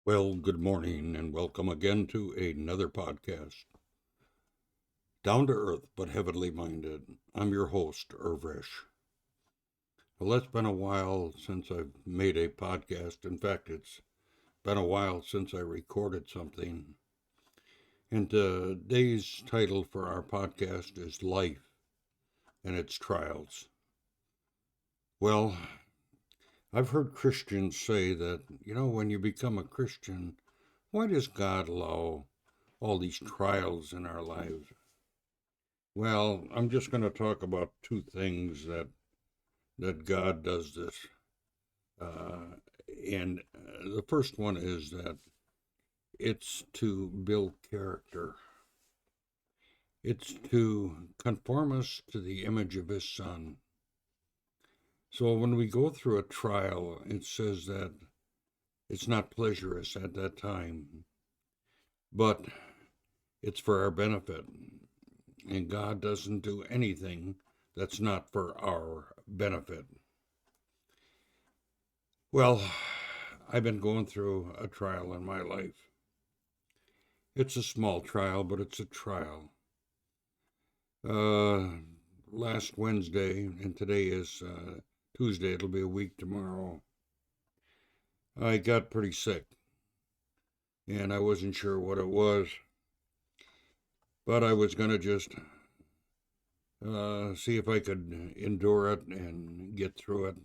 Well, good morning and welcome again to another podcast. Down to earth but heavenly minded. I'm your host, Irvish. Well, it's been a while since I've made a podcast. In fact, it's been a while since I recorded something. And today's title for our podcast is Life and Its Trials. Well, I've heard Christians say that, when you become a Christian, why does God allow all these trials in our lives? Well, I'm just going to talk about two things that God does this. Uh, and the first one is that it's to build character. It's to conform us to the image of His Son. So when we go through a trial, it says that it's not pleasurous at that time, but it's for our benefit. And God doesn't do anything that's not for our benefit. Well, I've been going through a trial in my life. It's a small trial, but it's a trial. Uh, Last Wednesday, and today is Tuesday, it'll be a week tomorrow, I got pretty sick, and I wasn't sure what it was, but I was going to just see if I could endure it and get through it.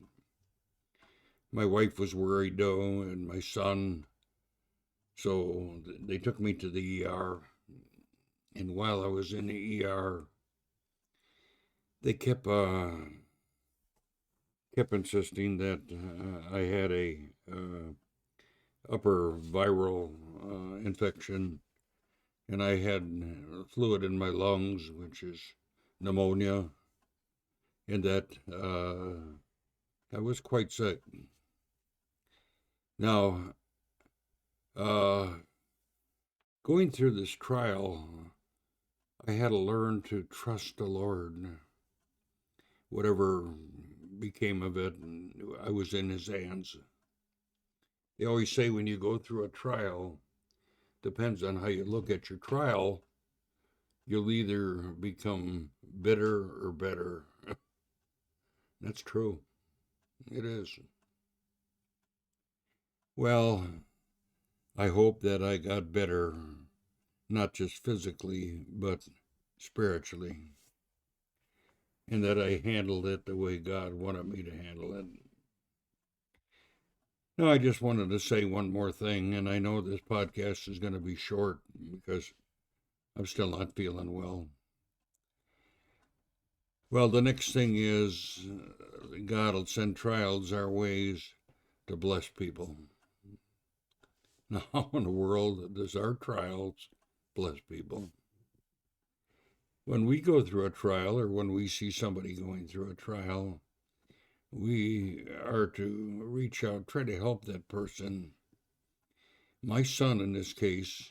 My wife was worried, though, and my son, so they took me to the ER. And while I was in the ER, they kept insisting that I had a upper viral infection, and I had fluid in my lungs, which is pneumonia, and that I was quite sick. Now, uh, going through this trial, I had to learn to trust the Lord. Whatever became of it, I was in His hands. They always say when you go through a trial, depends on how you look at your trial, you'll either become bitter or better. That's true. It is. Well, I hope that I got better, not just physically, but spiritually, and that I handled it the way God wanted me to handle it. Now, I just wanted to say one more thing, and I know this podcast is going to be short because I'm still not feeling well. Well, the next thing is God will send trials our ways to bless people. Now, how in the world does our trials bless people? When we go through a trial or when we see somebody going through a trial, we are to reach out, try to help that person. My son, in this case,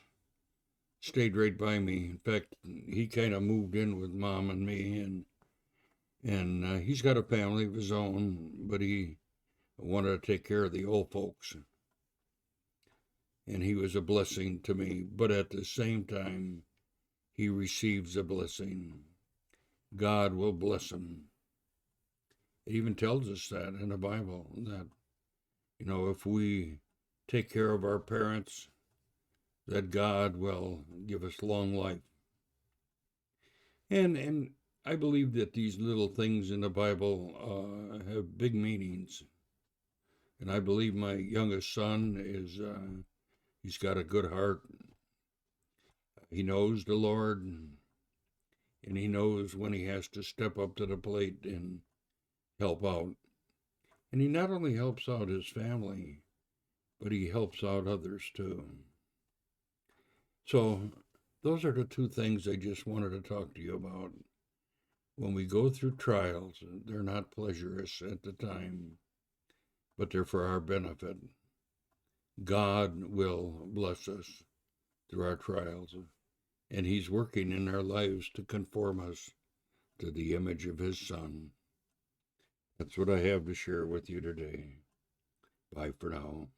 stayed right by me. In fact, he kind of moved in with mom and me, and he's got a family of his own, but he wanted to take care of the old folks, and he was a blessing to me. But at the same time, he receives a blessing. God will bless him. It even tells us that in the Bible that, if we take care of our parents, that God will give us long life. And I believe that these little things in the Bible have big meanings. And I believe my youngest son he's got a good heart. He knows the Lord, and he knows when he has to step up to the plate and help out. And he not only helps out his family, but he helps out others too. So those are the two things I just wanted to talk to you about. When we go through trials, they're not pleasurous at the time, but they're for our benefit. God will bless us through our trials, and He's working in our lives to conform us to the image of His Son. That's what I have to share with you today. Bye for now.